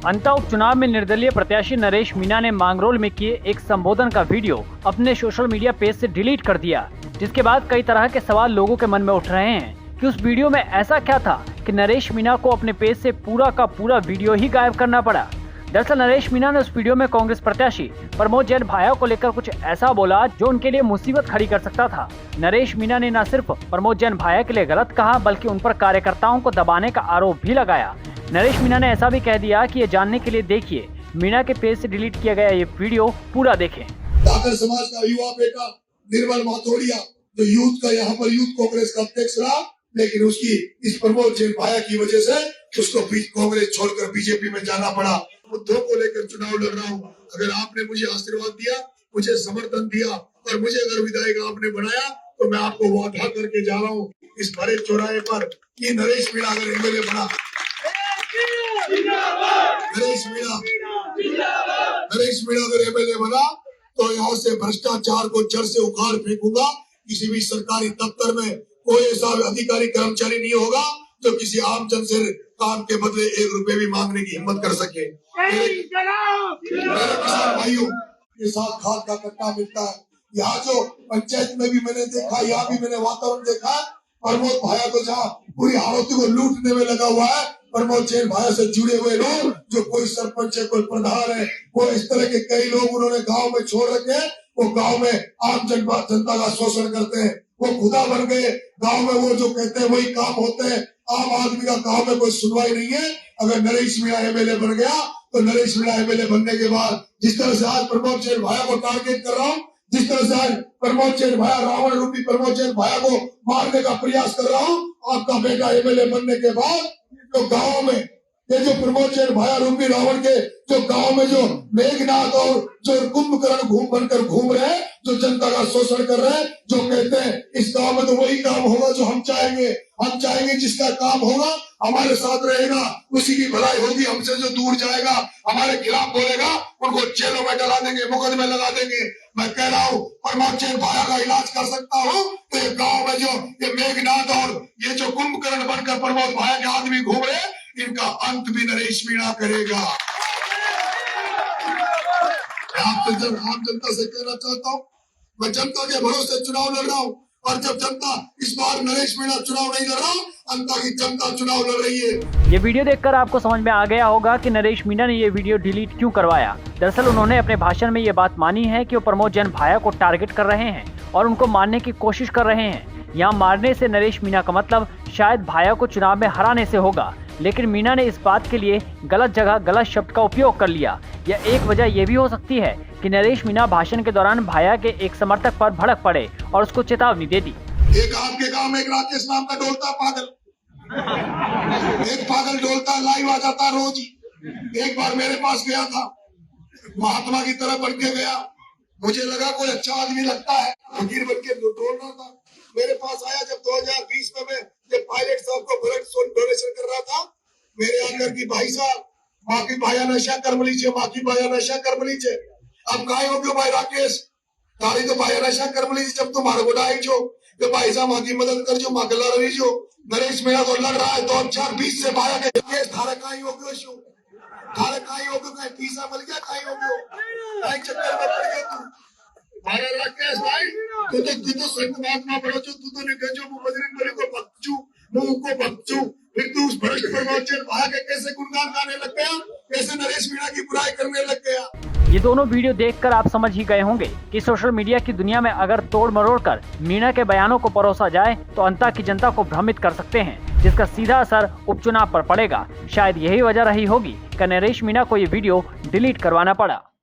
अंता उपचुनाव में निर्दलीय प्रत्याशी नरेश मीणा ने मांगरोल में किए एक संबोधन का वीडियो अपने सोशल मीडिया पेज से डिलीट कर दिया, जिसके बाद कई तरह के सवाल लोगों के मन में उठ रहे हैं कि उस वीडियो में ऐसा क्या था कि नरेश मीणा को अपने पेज से पूरा का पूरा वीडियो ही गायब करना पड़ा। दरअसल नरेश मीणा ने उस वीडियो में कांग्रेस प्रत्याशी प्रमोद जैन भाया को लेकर कुछ ऐसा बोला जो उनके लिए मुसीबत खड़ी कर सकता था। नरेश मीणा ने न सिर्फ प्रमोद जैन भाया के लिए गलत कहा बल्कि उन पर कार्यकर्ताओं को दबाने का आरोप भी लगाया। नरेश मीणा ने ऐसा भी कह दिया कि ये जानने के लिए देखिए मीणा के पेज से डिलीट किया गया ये वीडियो पूरा देखें। डाकर समाज का युवा बेटा निर्मल माथोड़िया जो यूथ का यहाँ पर यूथ कांग्रेस का अध्यक्ष रहा, लेकिन उसकी इस प्रमोद जैन भाया की वजह से उसको कांग्रेस छोड़कर बीजेपी में जाना पड़ा। मुद्दों को लेकर चुनाव लड़ रहा हूँ। अगर आपने मुझे आशीर्वाद दिया, मुझे समर्थन दिया और मुझे अगर विधायक आपने बनाया तो मैं आपको वादा करके जा रहा हूँ इस भरे चौराहे पर कि नरेश मीणा अगर एमएलए बना, नरेश मीणा अगर एमएलए बना तो यहाँ से भ्रष्टाचार को जड़ से उखाड़ फेंकूंगा। किसी भी सरकारी दफ्तर में कोई ऐसा अधिकारी कर्मचारी नहीं होगा जो किसी आम जन से काम के बदले 1 रुपए भी मांगने की हिम्मत कर सके। मेरे किसान भाइयों के साथ खाद का कट्टा मिलता है। यहाँ जो पंचायत में भी मैंने देखा, यहाँ भी मैंने वातावरण देखा है। प्रमोद भाया को जहाँ पूरी हालतों को लूटने में लगा हुआ है, प्रमोद जैन भाया से जुड़े हुए लोग जो कोई सरपंच है, कोई प्रधान है, वो इस तरह के कई लोग उन्होंने गांव में छोड़ रखे हैं। वो गांव में आम जनता का शोषण करते हैं। वो खुदा बन गए। गांव में वो जो कहते हैं वही काम होते हैं। आम आदमी का गांव में कोई सुनवाई नहीं है। अगर नरेश मीणा एमएलए बन गया तो नरेश मीणा एमएलए बनने के बाद जिस तरह से आज प्रमोद जैन भाया को टारगेट कर रहा हूँ, जिस तरह से आज प्रमोद जैन भाया रावण रूपी प्रमोद जैन भाया को मारने का प्रयास कर रहा हूँ, आपका बेटा एमएलए बनने के बाद तो गाँव में ये जो प्रमोद जैन भाया रूपी रावण के जो गांव में जो मेघनाथ और जो कुंभकर्ण बनकर घूम रहे हैं, जो जनता का शोषण कर रहे हैं, जो कहते हैं इस गांव में तो वही काम होगा जो हम चाहेंगे। हम चाहेंगे जिसका काम होगा हमारे साथ रहेगा, उसी की भलाई होगी। हमसे जो दूर जाएगा, हमारे खिलाफ बोलेगा, उनको जेलों में डला देंगे, मुकदमे लगा देंगे। मैं कह रहा हूँ प्रमोद जैन भाया का इलाज कर सकता हूँ तो ये गाँव में जो ये मेघनाथ और ये जो कुंभकर्ण बनकर प्रमोद भाया के आदमी घूम रहे, इनका अंत भी नरेश मीणा करेगा। आम जनता से कहना चाहता हूँ, मैं जनता के भरोसे चुनाव लड़ रहा हूँ और जब जनता इस बार नरेश मीणा चुनाव नहीं लड़ रहा, अंता की जनता चुनाव लड़ रही है। ये वीडियो देखकर आपको समझ में आ गया होगा कि नरेश मीणा ने ये वीडियो डिलीट क्यों करवाया। दरअसल उन्होंने अपने भाषण में ये बात मानी है कि वो प्रमोद जैन भाया को टारगेट कर रहे हैं और उनको मारने की कोशिश कर रहे हैं। यहाँ मारने से नरेश मीणा का मतलब शायद भाया को चुनाव में हराने से होगा, लेकिन मीणा ने इस बात के लिए गलत जगह गलत शब्द का उपयोग कर लिया। या एक वजह यह भी हो सकती है कि नरेश मीणा भाषण के दौरान भाया के एक समर्थक पर भड़क पड़े और उसको चेतावनी दे दी। एक आपके गांव में एक राकेश नाम का डोलता पागल, एक पागल डोलता लाइव आ जाता रोज। एक बार मेरे पास गया था, महात्मा की तरह बन के गया। मुझे लगा कोई अच्छा आदमी लगता है, फकीर बन के डोल रहा था। मेरे पास आया जब 2020 में मैं जब पायलट साहब को ब्लड डोनेशन कर रहा था, मेरे आकर की भाई साहब माकी भाया नशा कर लीजिए, माकी भाया नशा कर लीजिए। अब काय हो गयो भाई राकेश, तारी तो भाया नशा कर लीजिए। जब तुम्हारे को डाई जो तो भाई साहब माकी मदद कर जो माकला रही जो नरेश मीणा को लड़ रहा है 2020 से भाया के केस धारा काई हो गयो शो धारा काई हो गयो, कहीं पीसा मिल गया, काई हो गयो, काई चक्कर में पड़ गया तू भाई राकेश भाई। तू तो संत महात्मा बड़ो जो तू तो निकल जो बजरंग बली को भक्चू मुंह को भक्चू, फिर तू उस भ्रष्ट प्रमोद जैन भाया के कैसे गुणगान गाने लग गया, कैसे नरेश मीणा की बुराई करने लग गया। ये दोनों वीडियो देखकर आप समझ ही गए होंगे कि सोशल मीडिया की दुनिया में अगर तोड़ मरोड़ कर मीणा के बयानों को परोसा जाए तो अंता की जनता को भ्रमित कर सकते हैं, जिसका सीधा असर उपचुनाव पर पड़ेगा। शायद यही वजह रही होगी कि नरेश मीणा को ये वीडियो डिलीट करवाना पड़ा।